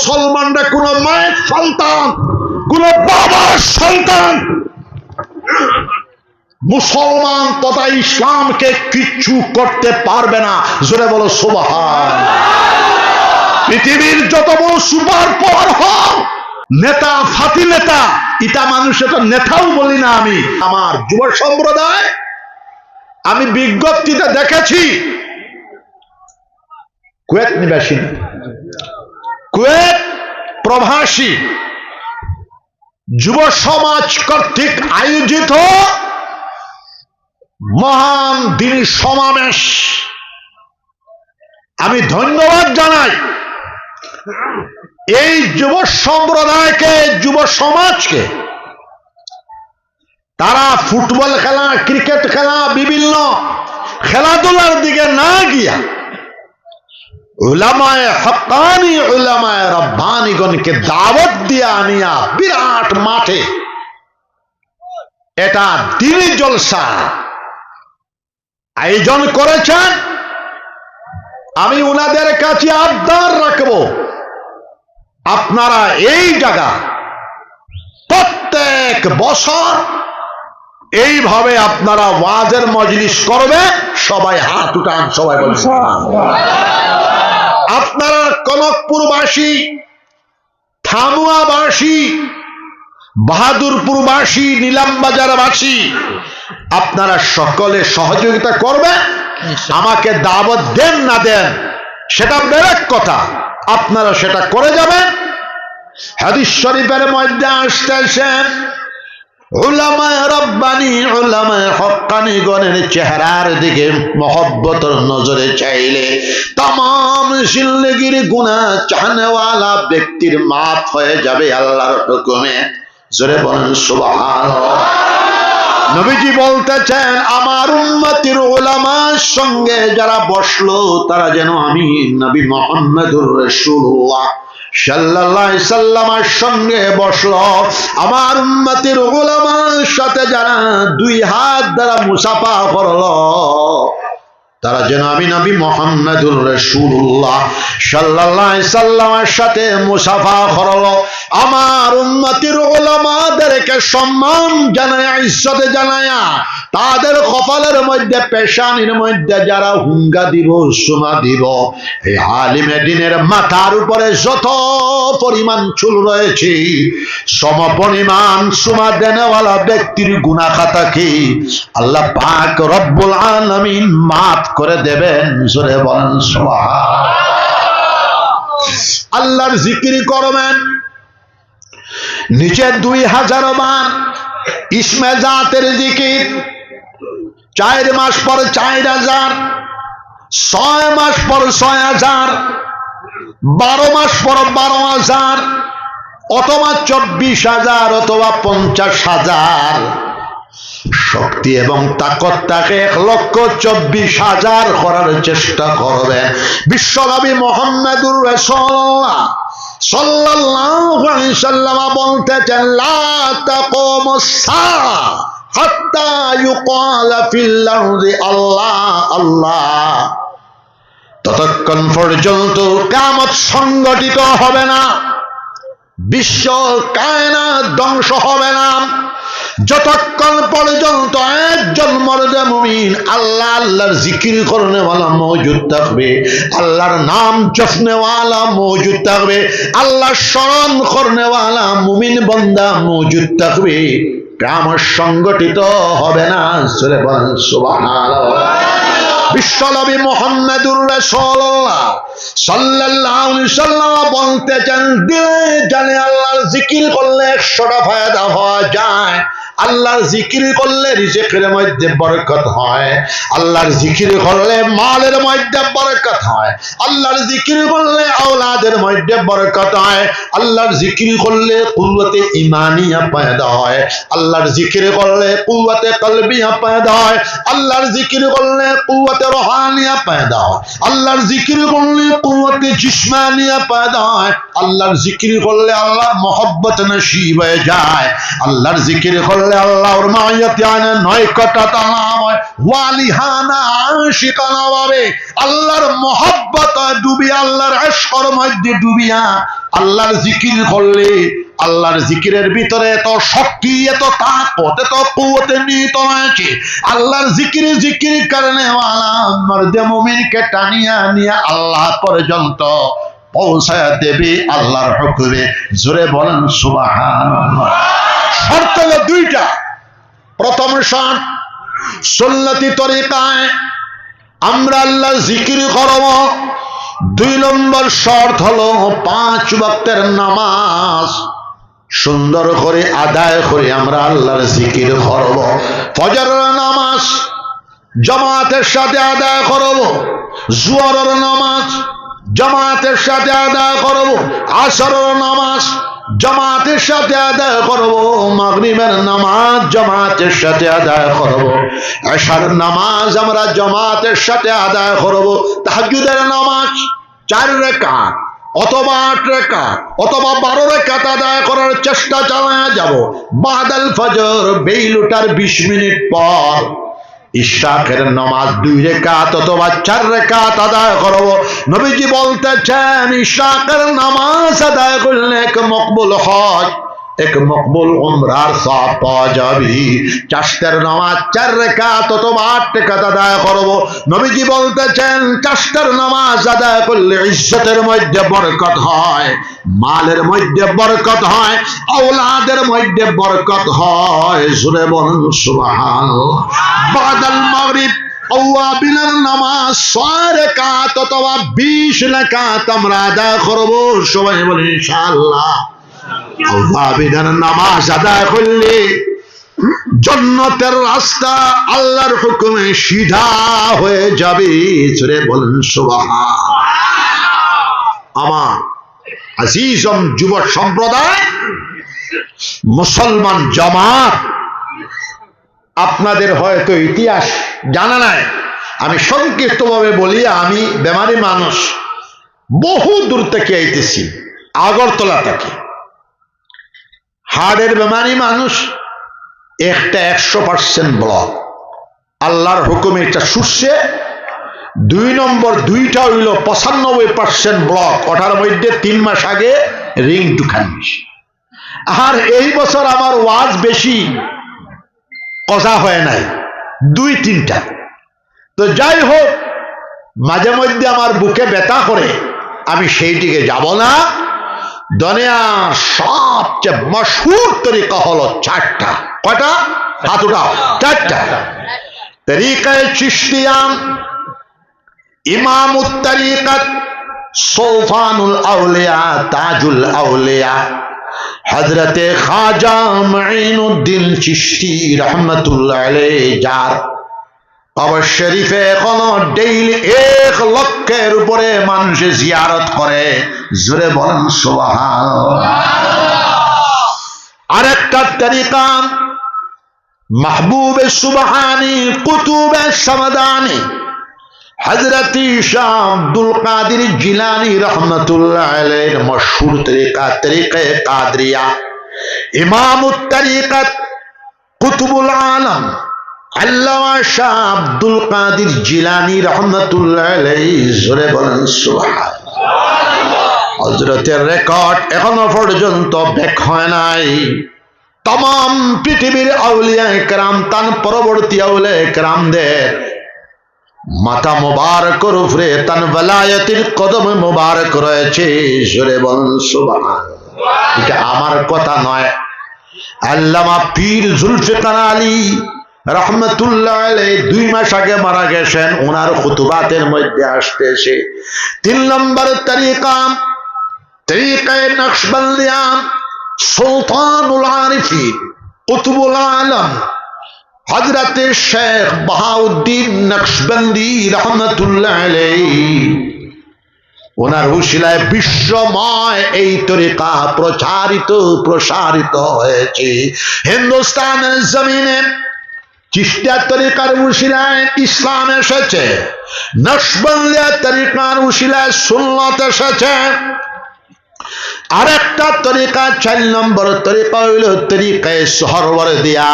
মুসলমানরা কোন মায়ের সন্তান, কোন বাবার সন্তান মুসলমান তথা ইসলামকে কিচ্ছু করতে পারবে না। জোরে বলো সুবহানাল্লাহ। পৃথিবীর যত বড় সুপার পাওয়ার হোক, নেতা ফাতি নেতা, এটা মানুষের তো নেতাও বলি না আমি। আমার যুব সম্প্রদায়, আমি বিজ্ঞপ্তিতে দেখেছি কুয়েত নিবাসী, কুয়েত প্রবাসী যুব সমাজ কর্তৃক আয়োজিত মহান দিনী সমাবেশ। আমি ধন্যবাদ জানাই এই যুব সম্প্রদায়কে, যুব সমাজকে। তারা ফুটবল খেলা, ক্রিকেট খেলা, বিভিন্ন খেলাধুলার দিকে না গিয়া উলামায়ে হক্কানি, উলামায়ে রব্বানিগণকে দাওয়াত দিয়ে আনিয়া বিরাট মাঠে এটা দ্বীনি জলসা আয়োজন করেছেন। আমি উনাদের কাছে আবদার রাখবো, আপনারা এই জায়গা প্রত্যেক বছর এইভাবে আপনারা ওয়াজের মজলিস করবে। সবাই হাত উঠান, সবাই বলুন। আপনারা কনকপুরবাসী, থামুয়াবাসী, বাহাদুরপুরবাসী, নিলামবাজারবাসী, আপনারা সকলে সহযোগিতা করবে। আমাকে দাওয়াত দেন না দেন সেটা বেরেক কথা, আপনারা সেটা করে যাবেন। হাদিস শরীফের মধ্যে আসতেছেন উলামায়ে রব্বানি, উলামায়ে হক্কানি গণের চেহারার দিকে মহব্বতের নজরে চাইলে तमाम জিন্দেগির গুনাহ চাহনেওয়ালা ব্যক্তির মাফ হয়ে যাবে আল্লাহর হুকুমে। জোরে বলেন সুবহানাল্লাহ। নবীজি বলতেছেন আমার উম্মতের উলামার সঙ্গে যারা বসলো তারা যেন আমি নবী মুহাম্মদুর রাসূলুল্লাহ সাল্লাল্লাহু আলাইহি সাল্লামের সঙ্গে বসলো। আমার উম্মতের উলামার সাথে যারা দুই হাত দ্বারা মুসাফা করলো তারা যেন আমি নবী মুহাম্মদুর রাসূলুল্লাহ সাল্লাল্লাহু আলাইহি সাল্লামের সাথে মুসাফা করলো। আমার উম্মতের উলামাদেরকে সম্মান জানায়, ইজ্জত জানায়, তাদের কপালের মধ্যে, পেশানির মধ্যে যারা হুঙ্গা দিব, সুমা দিব, এই আলিমে দ্বীনের মাথার উপরে যত পরিমাণ চুল রয়েছে সমপরিমাণ সুমা দেনেওয়ালা ব্যক্তির গুনাহ খাতাকে আল্লাহ পাক রব্বুল আলামিন মাফ করে দেবেন। জোরে বলেন সুবহানাল্লাহ। আল্লাহর জিকির করবেন নিচে 2000 বার ইসমে জাতের জিকির, 4 মাস পর 4000, 6 মাস পর 6000, 12 মাস পর 12000, অথবা 24000 অথবা 50000। শক্তি এবং তাকত তাকে 1,24,000 করার চেষ্টা করবেন। বিশ্বনবী মুহাম্মদুর রাসূলুল্লাহ সাল্লাল্লাহু আলাইহি সাল্লাম বলতেছেন লা তাকুমুস সাআ হাত্তা ইউকালা ফিল আরদি আল্লাহ আল্লাহ। ততক্ষণ পর্যন্ত কিয়ামত সংগঠিত হবে না, বিশ্ব কায়নাত ধ্বংস হবে না, যতক্ষণ পর্যন্ত একজন মর্দে মুমিন আল্লাহ আল্লাহর জিকির করনেওয়ালা মওজুদ থাকবে, আল্লাহর নাম জপনেওয়ালা মওজুদ থাকবে, আল্লাহর স্মরণ করনেওয়ালা মুমিন বান্দা মওজুদ থাকবে, কিয়ামত সংগঠিত হবে না। জোরে বলেন সুবহানাল্লাহ। বিশ্বনবী মুহাম্মদুর রাসূলুল্লাহ সাল্লাল্লাহু আলাইহি সাল্লাম বলতেছেন দিলে জানে আল্লাহর জিকির করলে 100টা ফায়দা হওয়া যায়। আল্লাহর জিকির করলে রিজিকের মধ্যে বরকত হয়, আল্লাহর জিকির করলে মালের মধ্যে বরকত হয়, আল্লাহর জিকির করলে আওলাদের মধ্যে বরকত হয়, আল্লাহর জিকির করলে কুওয়াতে ঈমানিয়া পয়দা হয়, আল্লাহর জিকির করলে কুওয়াতে কলবিয়া পয়দা হয়, আল্লাহর জিকির করলে কুওয়াতে রুহানিয়া পয়দা হয়, আল্লাহর জিকির করলে কুওয়াতে জিসমানিয়া পয়দা হয়, আল্লাহর জিকির করলে আল্লাহর মহব্বত নসিব হয়ে যায়, আল্লাহর জিকির করলে আল্লাহর মায়াতিয়ানা নয়কটা তালাম হয়, ওয়ালিহানা আশিকানা ভাবে আল্লাহর মহব্বত ডুবিয়া, আল্লাহর ইশকের মধ্যে ডুবিয়া আল্লাহর জিকির করলে আল্লাহর জিকিরের ভিতরে এত শক্তি, এত তাকত, এত কুওয়াতে নিহিত রয়েছে। আল্লাহর জিকির কারণে মর্দে মুমিনকে টানিয়া নিয়ে আল্লাহ পর্যন্ত পৌঁছায়া দেবে আল্লাহর হুকুমে। জোরে বলেন সুবহানাল্লাহ। শর্ত হলো দুইটা। প্রথম শর্ত, সুন্নতি তরিকায় আমরা আল্লাহর জিকির করব। 2 নম্বর শর্ত হলো 5 ওয়াক্তের নামাজ সুন্দর করে আদায় করে আমরা আল্লাহর জিকির করব। ফজরের নামাজ জামাতের সাথে আদায় করব, জোহরের নামাজ জামাতের সাথে আদায় করব, আসরের নামাজ জামাতের সাথে আদায় করব, মাগরিবের নামাজ জামাতের সাথে আদায় করব, এশার নামাজ আমরা জামাতের সাথে আদায় করব, তাহাজ্জুদের নামাজ 4 রাকাত অথবা 8 রাকাত অথবা 12 রাকাত আদায় করার চেষ্টা চালায়া যাব। বাদাল ফজর বেইল ওঠার 20 মিনিট পর ইশরাকের নামাজ 2 রাকাত অথবা 4 রাকাত আদায় করব। নবীজি বলতেছেন ইশরাকের নামাজ আদায় করলে এক মকবুল হজ, এক মকবুল উমরার সওয়াব পাওয়া যাবে। চারটার নামাজ 4 রাকাত অথবা 8 রাকাত আদায় করব। নবীজি বলতেছেন চারটার নামাজ আদায় করলে ইজ্জতের মধ্যে বরকত হয়, মালের মধ্যে বরকত হয়, আওলাদের মধ্যে বরকত হয়। জোরে বলেন সুবহানাল্লাহ। বাদাল মাগরিব আওয়াবিনের নামাজ 6 রাকাত অথবা 20 রাকাত আমরা আদায় করব। সবাই বলেন ইনশাআল্লাহ। আওয়াবিনের নামাজ আদায় করলে জান্নাতের রাস্তা আল্লাহর হুকুমে সিধা হয়ে যাবে। জোরে বলেন সুবহানাল্লাহ। আমার আজিজম যুব সম্প্রদায়, মুসলমান জামাত, আপনাদের হয়তো ইতিহাস জানা নাই, আমি সংক্ষিপ্তভাবে বলি। আমি বেমারি মানুষ, বহু দূর থেকে আইতেছি, আগরতলা থেকে। হার্টের বেমারি মানুষ, একটা 100% ব্লক। আল্লাহর হুকুমে এটা সুরছে। 2 নম্বর 2টা হইল 95% ব্লক। ওটার মধ্যে 3 মাস আগে রিং ঢুকান। আর এই বছর আমার ওয়াজ বেশি কথা হয় নাই, 2-3টা। তো যাই হোক, মাঝে মধ্যে আমার বুকে ব্যথা করে, আমি সেই দিকে যাব না। দুনিয়ার সবচেয়ে মশহুর তরিকা হলো 4টা। কয়টা? হাত উঠাও। 4টা তরিকায়ে চিশতিয়া, ইমামুত তরিকত, সুলতানুল আউলিয়া, তাজুল আউলিয়া হযরতে খাজা মুঈনুদ্দিন চিশতি রাহমাতুল্লাহ আলাইহি, যার কবর শরীফে এখনো ডেইলি 1 লক্ষের উপরে মানুষ জিয়ারত করে। জোরে বলেন সুবহানাল্লাহ। আরেকটা তরিকা মাহবুবে সুবহানি কুতুবে সামাদানি হযরত শাহ আব্দুল কাদের জিলানী রাহমাতুল্লাহ আলাইহির মশহুর তরিকা তরিকায়ে কাদরিয়া। ইমামুত তরিকত কুতুবুল আলম আল্লামা শাহ আব্দুল কাদের জিলানী রাহমাতুল্লাহ আলাইহি। জোরে বলেন সুবহানাল্লাহ। হযরতের রেকর্ড এখনো পর্যন্ত ব্যাক হয় নাই। तमाम পৃথিবীর আউলিয়া کرام তান পরবর্তী আউলিয়া کرامদের মাথা মুবারকের উপরে তান ওয়ালায়াতের কদম মুবারক রয়েছে। জোরে বলেন সুবহানাল্লাহ। এটা আমার কথা নয়, আল্লামা পীর জুলফিকার আলী রাহমাতুল্লাহ আলাইহি 2 মাস আগে মারা গেছেন। ওনার খুতুবাতের মধ্যে আসতেছে 3 নম্বর তরিকা, তরিকায়ে নকশবন্দিয়া, সুলতানুল আরিফিন কুতুবুল আলম হযরতে শেখ বাহাউদ্দিন নকশবন্দি রাহমাতুল্লাহ আলাইহি। ওনার উসিলায় বিশ্বময় এই তরিকা প্রসারিত হয়েছে। হিন্দুস্তানের জমিনে চিশতিয়া তরিকার উসিলায় ইসলাম এসেছে, নকশবন্দিয়া তরিকার উসিলায় সুন্নাত এসেছে। আরেকটা তরিকা 4 নম্বর তরিকা হইল তরিকায়ে সুহরওয়ার্দিয়া।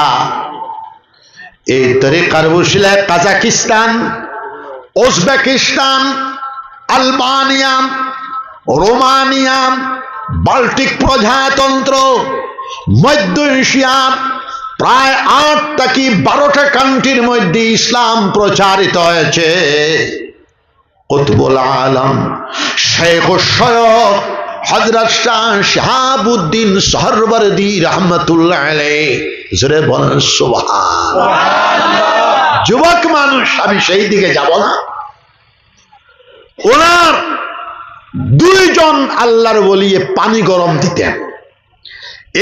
এই তরিকার উসিলায় Kazakhstan, Uzbekistan, Albania, Romania, Baltic প্রজাতন্ত্র, মধ্য এশিয়ার প্রায় 8টা কি 12টা কান্ট্রির মধ্যে ইসলাম প্রচারিত হয়েছে। কুতুবুল আলম শেখ সৈয়দ হযরত শাহ শিহাবুদ্দিন সোহরাওয়ার্দী রাহমাতুল্লাহ আলাইহি, জোরে বলেন সুবহানাল্লাহ। যুবক মানুষ, আমি সেই দিকে যাব না। ওনার 2 জন আল্লাহর ওলি পানি গরম দিতেন।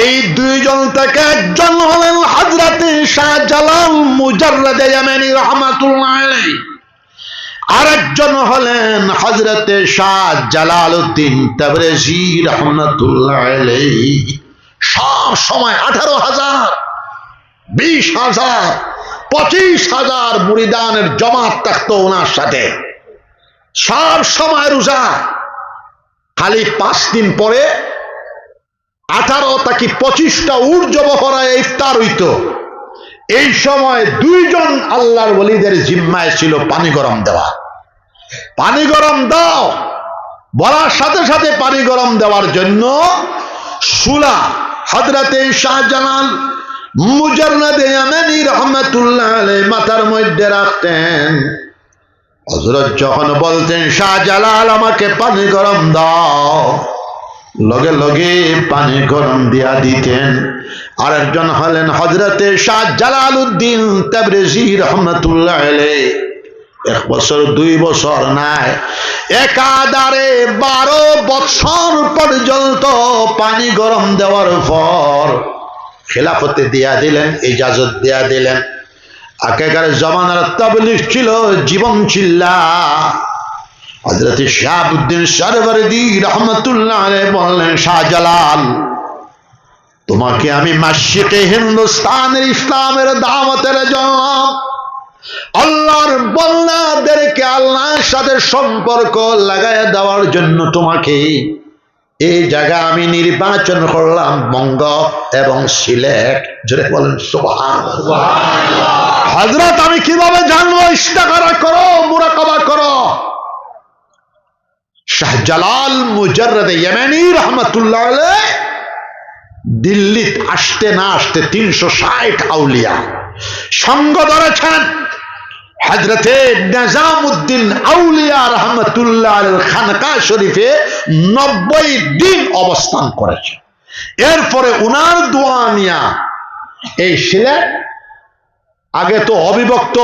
এই 2 জন থেকে একজন হলেন হযরত শাহজালাল মুজাররদ ইয়ামানি রাহমাতুল্লাহ আলাইহি, আরেকজন হলেন হযরত শাহ জালালউদ্দিন তাবরেজি রাহমাতুল্লাহ আলাইহি। সব সময় 18,000, 20,000, 25,000 মুরিদানের জমাত থাকতো ওনার সাথে। সব সময় রোজা, খালি 5 দিন পরে 18 থেকে 25টা উর্জ বহরায় ইফতার হইত। এই সময় 2 জন আল্লাহর ওলিদের জিম্মায় ছিল পানি গরম দেওয়া। পানি গরম দাও বলার সাথে সাথে পানি গরম দেওয়ার জন্য সুলা হযরতে শাহজালাল মুজাররদ ইয়ামানি রাহমাতুল্লাহ আলাইহি মাথার মধ্যে রাখতেন। হযরত যখন বলতেন শাহজালাল আমাকে পানি গরম দাও, লগে লগে পানি গরম দিয়া দিতেন। আরেকজন হলেন হযরতে শাহ জালালউদ্দিন তাবরেজি রাহমাতুল্লাহ আলাইহি। 1 বছর 2 বছর নাই, একাধারে 12 বছর পর্যন্ত পানি গরম দেওয়ার পর খেলাফতে দিয়া দিলেন, ইজাজত দিয়া দিলেন। আগেকার জমানার তাবলীগ ছিল জীবন চিল্লা। হযরত শিহাবুদ্দিন সোহরাওয়ার্দী রাহমাতুল্লাহ আলাইহি বললেন, শাহজালাল তোমাকে আমি মাশরিকে হিন্দুস্তানের ইসলামের দাওয়াতের জন্য, আল্লাহর বান্দাদেরকে আল্লাহর সাথে সম্পর্ক লাগায় দেওয়ার জন্য তোমাকে এই জায়গা আমি নির্বাচন করলাম, বঙ্গ এবং সিলেট। জোরে বলেন সুবহানাল্লাহ। হযরত আমি কিভাবে জানবো? ইস্তেখারা করো, মুরাকাবা করো। শাহজালাল মুজাররদ ইয়ামানি রাহমাতুল্লাহ আলাইহি দিল্লি আসতে না আসতে 360 আউলিয়া সঙ্গ ধরেছেন। হযরতে নিজামউদ্দিন আউলিয়া রাহমাতুল্লাহ আলাইহির খানকা শরীফে 90 দিন অবস্থান করেছেন। এরপরে উনার দোয়া নিয়া এই সিলেট, আগে তো অবিভক্ত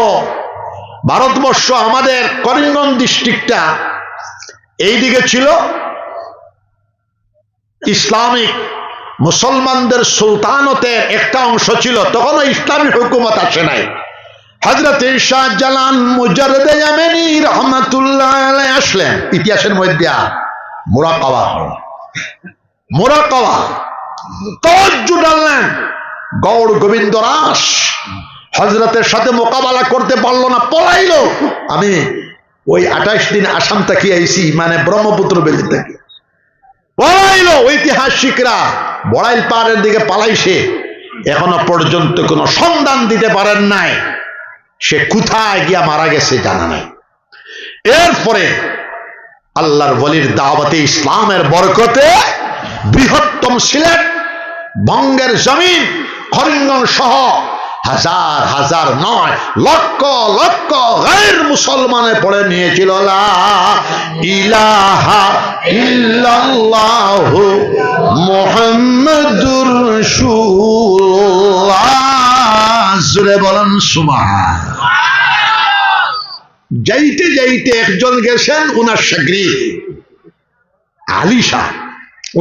ভারতবর্ষ, আমাদের করিমগঞ্জ ডিস্ট্রিক্টটা এইদিকে ছিল ইসলামিক মুসলমানদের সুলতানতের একটা অংশ ছিল, তখনও ইসলামী হুকুমত আসে নাই। হযরত শাহজালাল মুজাররদ ইয়ামানি রাহমাতুল্লাহ আলাইহি আসলেন। ইতিহাসের মধ্যে মুরাকাবা হলো, মুরাকাবা তাওজ্জুদ আনলেন। গৌড় গোবিন্দ রাস হযরতের সাথে মোকাবেলা করতে পারলো না, পলাইলো। আমি ওই 28 দিন আসাম থেকে আইছি, মানে ব্রহ্মপুত্র বেলি থেকে পলাইলো। ঐতিহাসিকরা বড়াইল পাহাড়ের দিকে পালাইছে, এখনো পর্যন্ত কোনো সন্ধান দিতে পারেন নাই সে কোথায় গিয়া মারা গেছে জানা নাই। এরপরে আল্লাহর ওলির দাওয়াতে ইসলামের বরকতে বৃহত্তম সিলেট, বঙ্গের জমিন, করিমগঞ্জ সহ হাজার হাজার নয় লক্ষ লক্ষ গায়ের মুসলমানে পড়ে নিয়েছিল লা ইলাহা ইল্লাল্লাহু মুহাম্মাদুর রাসূলুল্লাহ। জোরে বলেন সুবহানাল্লাহ। যাইতে যাইতে একজন গেছেন, উনার শাগরিদ আলী শাহ,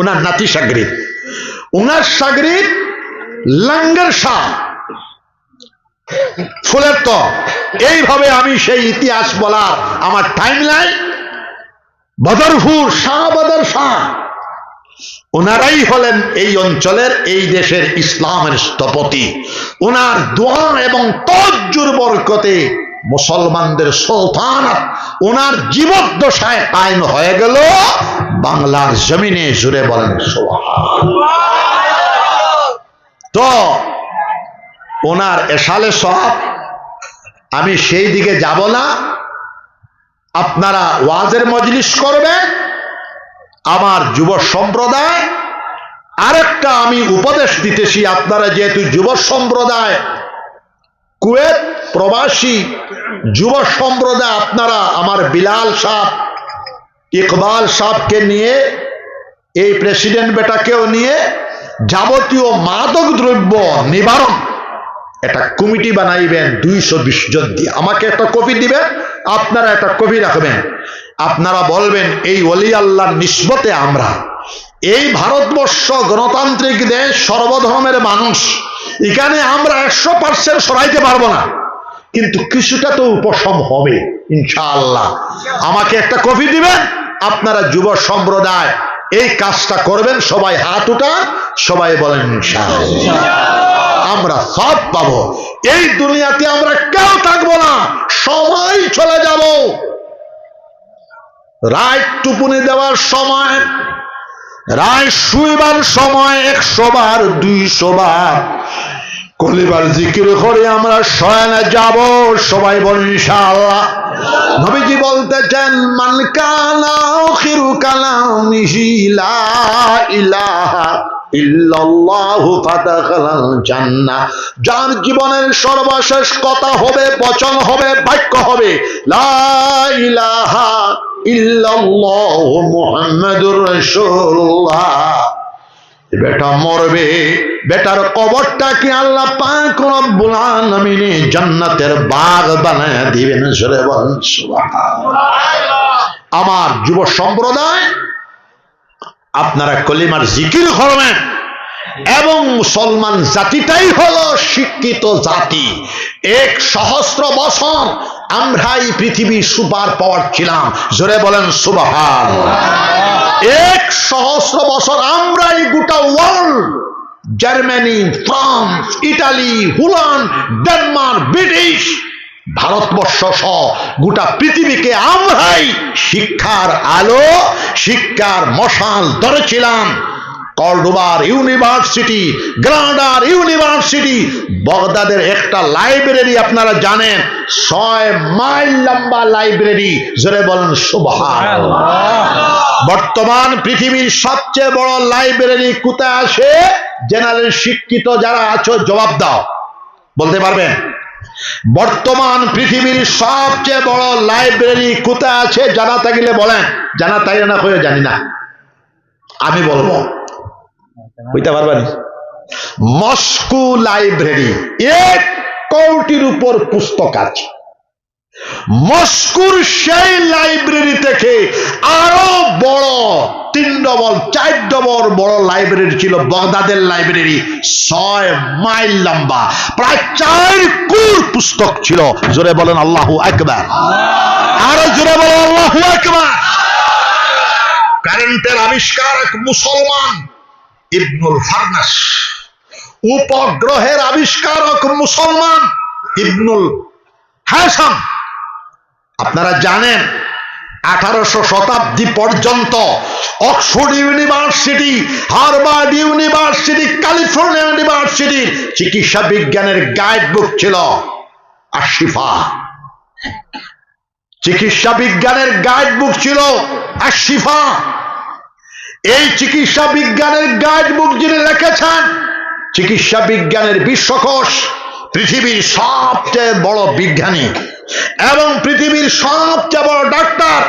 উনার নাতি শাগরিদ, উনার শাগরিদ লঙ্গর শাহ ফুলের। তো এইভাবে আমি সেই ইতিহাস বলার আমার টাইম নাই। বদরপুর শাহ বদর শাহ, ওনারাই হলেন এই অঞ্চলের, এই দেশের ইসলামের স্থপতি। ওনার দোয়া এবং তাওজ্জুর বরকতে মুসলমানদের সুলতানাত ওনার জীবদ্দশায় কায়েম হয়ে গেল বাংলার জমিনে। জুড়ে বলেন সুবহানাল্লাহ। তো ওনার এসালে সব, আমি সেই দিকে যাব না। আপনারা ওয়াজের মজলিস করবেন, আমার যুব সম্প্রদায়, আরেকটা আমি উপদেশ দিতেছি, আপনারা যেহেতু যুব সম্প্রদায়, কুয়েত প্রবাসী যুব সম্প্রদায়, আপনারা আমার বিলাল সাহেব, ইকবাল সাহেবকে নিয়ে, এই প্রেসিডেন্ট বেটাকেও নিয়ে যাবতীয় মাদক দ্রব্য নিবারণ একটা কমিটি বানাইবেন 220 জন দিয়ে। আমাকে একটা কপি দিবেন, আপনারা একটা কপি রাখবেন। আপনারা বলবেন এই ওলি আল্লাহর নিসবতে আমরা, এই ভারতবর্ষ গণতান্ত্রিক দেশ, সর্বধর্মের মানুষ, এখানে আমরা 100% সরাইতে পারবো না, কিন্তু কিছুটা তো উপশম হবে ইনশাআল্লাহ। আমাকে একটা কপি দিবেন, আপনারা যুব সম্প্রদায় এই কাজটা করবেন। সবাই হাত উঠান, সবাই বলেন ইনশাআল্লাহ। আমরা সব পাবো। এই দুনিয়াতে আমরা কেউ থাকবো না, সবাই চলে যাব। রাত টুপুনি দেওয়ার সময়, রাত শুইবার সময় 100 বার 200 বার কলিবার জিকির করে আমরা শয়নে যাব। সবাই বলেন ইনশাআল্লাহ। নবীজি বলতেছেন, মান কানা আখিরু কালামিহি লা ইলাহা ইল্লাল্লাহু ফাদাখালাল জান্নাহ। যার জীবনের সর্বশেষ কথা হবে, বচন হবে, বাক্য হবে লা ইলাহা ইল্লাল্লাহু মুহাম্মাদুর রাসূলুল্লাহ, বেটা মরবে, বেটার কবরটাকে আল্লাহ পাক রব্বুল আলামিন জান্নাতের বাগ বানায় দিবেন। সরে বলেন সুবহানাল্লাহ। আমার যুব সম্প্রদায়, আপনারা কলিমার জিকির করবেন। এবং মুসলমান জাতিটাই হলো শিক্ষিত জাতি। 1,000 বছর আমরাই পৃথিবীর সুপার পাওয়ার ছিলাম। জোরে বলেন সুবহানাল্লাহ। 1,000 বছর আমরাই গোটা world, Germany, France, Italy, Holland, Denmark, British, Bharatvarsha সহ গোটা পৃথিবীকে আমরাই শিক্ষার আলো, শিক্ষার মশাল ধরেছিলাম। কর্ডোবার ইউনিভার্সিটি, গ্রানাডার ইউনিভার্সিটি, বাগদাদের একটা লাইব্রেরি আপনারা জানেন, 6 মাইল লম্বা লাইব্রেরি। জোরে বলেন সুবহানাল্লাহ। বর্তমান পৃথিবীর সবচেয়ে বড় লাইব্রেরি কোথায় আছে? জেনারেল শিক্ষিত যারা আছো জবাব দাও, বলতে পারবেন? বর্তমান পৃথিবীর সবচেয়ে বড় লাইব্রেরি কোথায় আছে? জানা থাকলে বলেন, জানা তাই না হয়ে জানি না, আমি বলবো, বুঝতে পারবেন? মস্কো লাইব্রেরি, 1 কোটির উপর পুস্তক আছে। মস্কোর সেই লাইব্রেরি থেকে আরো বড় 3 ডবল 4 ডবল বড় লাইব্রেরি ছিল বাগদাদের লাইব্রেরি, 6 মাইল লম্বা, প্রায় 4 কোটি পুস্তক ছিল। জোরে বলেন আল্লাহু আকবার। আরো জোরে বলেন আল্লাহু আকবার। কারেন্টের আবিষ্কারক মুসলমান ইবনুল ফারনাস, উপগ্রহের আবিষ্কারক মুসলমান ইবনুল হাসাম। আপনারা জানেন 1800 শতাব্দী পর্যন্ত Oxford university, Harvard university, California ইউনিভার্সিটির চিকিৎসা বিজ্ঞানের গাইড বুক ছিল আশিফা। চিকিৎসা বিজ্ঞানের গাইড বুক ছিল আশিফা। এই চিকিৎসা বিজ্ঞানের গাইড বুক যিনি লিখেছেন, চিকিৎসা বিজ্ঞানের বিশ্বকোষ, পৃথিবীর সবচেয়ে বড় বিজ্ঞানী এবং পৃথিবীর সবচেয়ে বড় ডাক্তার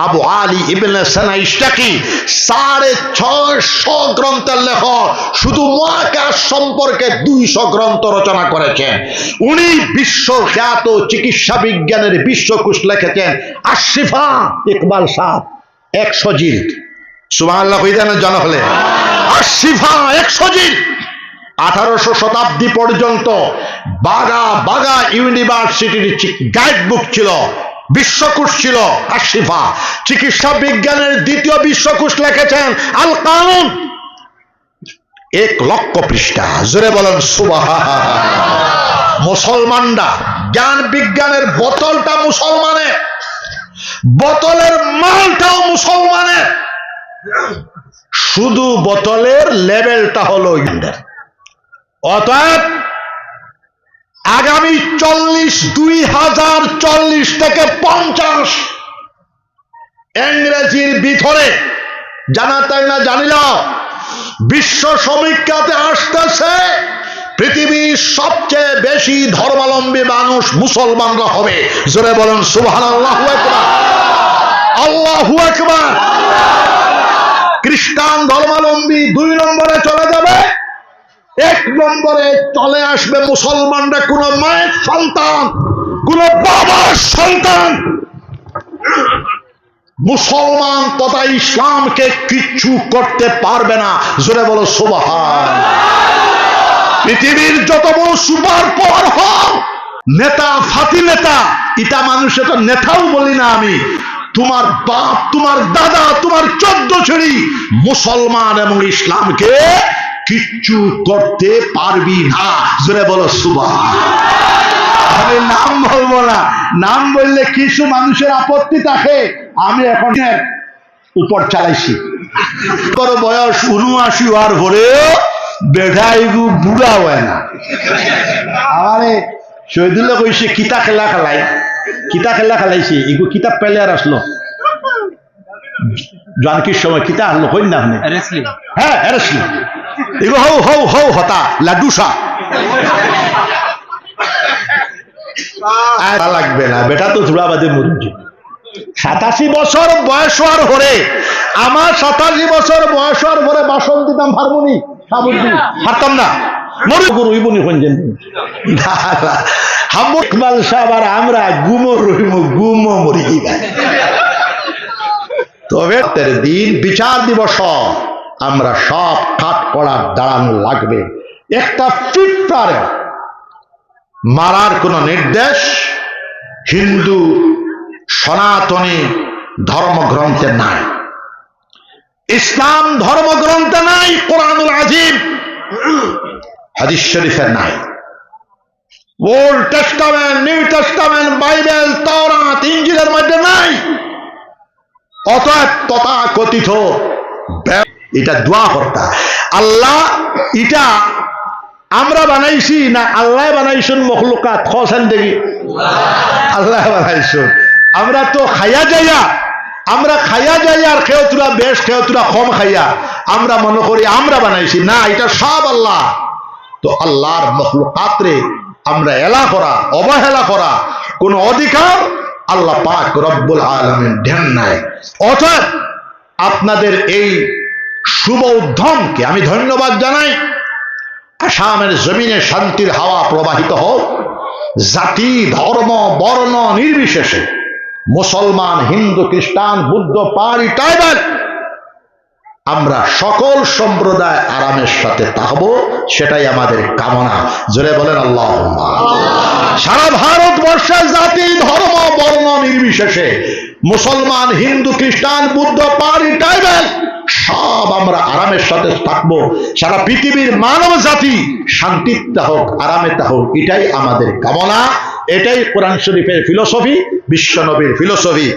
আবু আলী ইবনে সিনা ইশতাকি, 650 গ্রন্থের লেখক, শুধু মহাকাশ সম্পর্কে 200 গ্রন্থ রচনা করেছেন। উনি বিশ্বখ্যাত চিকিৎসা বিজ্ঞানের বিশ্বকোষ লিখেছেন। আশিফা ইকবাল সাহেব 100 জিলদ, সুবহানাল্লাহ কইতেন জানা হলে। আশিফা 100 জিলদ। 1800 শতাব্দী পর্যন্ত বাগা ইউনিভার্সিটির গাইড বুক ছিল, বিশ্বকোষ ছিল আশিফা। চিকিৎসা বিজ্ঞানের দ্বিতীয় বিশ্বকোষ লিখেছেন আল কানুন, 1 লক্ষ পৃষ্ঠা। জোরে বলেন সুবহানাল্লাহ। মুসলমানরা, জ্ঞান বিজ্ঞানের বোতলটা মুসলমানের, বোতলের মালটাও মুসলমানের, শুধু বোতলের লেভেলটা হলো ইন্ডিয়ার। অতএব আগামী 2040 থেকে 50 ইংরেজির ভিতরে জানা তাই না জানিল বিশ্ব সমীক্ষাতে আসতেছে পৃথিবীর সবচেয়ে বেশি ধর্মাবলম্বী মানুষ মুসলমানরা হবে। জোরে বলেন সুবহানাল্লাহু আকবার, আল্লাহু আকবার। খ্রিস্টান ধর্মাবলম্বী 2 নম্বরে চলে যাবে, 1 নম্বরে চলে আসবে মুসলমানরা। কোন মায়ের সন্তান, কোন বাবার সন্তান মুসলমান তথা ইসলামকে কিচ্ছু করতে পারবে না। জোরে বলো সুবহানাল্লাহ। পৃথিবীর যত বড় সুপার পাওয়ার হোক, নেতা ফাতি নেতা, এটা মানুষের তো নেতাও বলি না আমি, তোমার বাপ, তোমার দাদা, তোমার 14 ছড়ি মুসলমান এবং ইসলামকে কিচ্ছু করতে পারবি না। জোরে বলো সুবহানাল্লাহ। আমি নাম বলবো না, নাম বললে কিছু মানুষের আপত্তি থাকে। আমি এখন উপর চালাইছি, বড় বয়স 79 হওয়ার পরেও বেঠা এগু বুড়া হয় না। আমারে শহীদুল্লাহ কইছে কিতা খেলা খেলাই, কিতা খেলা খেলাইছে এগু কিতাব পেলে আর আসলো জানকির সময় কিতা আসলো হই না আপনি? হ্যাঁ এরসলি এগু হৌ হৌ হৌ হতা লাডুসা লাগবে না, বেটা তো ধুলাবাদে মরুজি। 87 বছর বয়স হওয়ার পরে, আমার 87 বছর বয়স হওয়ার পরে বাসন দিতাম হারমোনি সাবুদ্দি হারতাম না, মরু গুরু ইবনি খঞ্জেন হামুকমাল সাহেব আর আমরা গুমো রহিমো গুমো মরি ভাই। তবে দিন বিচার দিবস আমরা সব কাঠ করার দাঁড়ানো লাগবে। একটা পিঁপড়ারে মারার কোন নির্দেশ হিন্দু সনাতনী ধর্মগ্রন্থে নাই, ইসলাম ধর্মগ্রন্থে নাই, কোরআনুল আযীম হাদিস শরীফে নাই, old testament, new testament, Bible, তাওরাত, ইনজিলের মধ্যে নাই। অতএব তথাকথিত এটা দোয়া কর্তা আল্লাহ, এটা আমরা বানাইছি না আল্লাহ বানাইছেন? মখলুকাত খসেন দেখি আল্লাহ বানাইছেন। আমরা তো খাইয়া যাইয়া, আমরা খাইয়া যাইয়া আর খেয়তুরা বেশ খেয়তুরা কম খাইয়া আমরা মনে করি আমরা বানাইছি, না, এটা সব আল্লাহ। তো আল্লাহর মখলুকাতরে আমরা এলা করা, অবহেলা করা কোন অধিকার আল্লাহ পাক রব্বুল আলামিন দেন নাই। অতএব আপনাদের এই শুভ উদ্যমকে আমি ধন্যবাদ জানাই। আসামের জমিনে শান্তির হাওয়া প্রবাহিত হোক, জাতি ধর্ম বর্ণ নির্বিশেষে, মুসলমান হিন্দু খ্রিস্টান বৌদ্ধ পাহাড়ি ট্রাইবাল, আমরা সকল সম্প্রদায় আরামের সাথে থাকব, সেটাই আমাদের কামনা। জোরে বলেন আল্লাহুম্মা। সারা ভারতবর্ষে জাতি ধর্ম বর্ণ নির্বিশেষে মুসলমান হিন্দু খ্রিস্টান বৌদ্ধ পাহাড়ি ট্রাইবাল সব আমরা আরামের সাথে থাকবো। সারা পৃথিবীর মানব জাতি শান্তিতে হোক, আরামে হোক, এটাই আমাদের কামনা। এটাই কোরআন শরীফের ফিলোসফি, বিশ্বনবীর ফিলোসফি।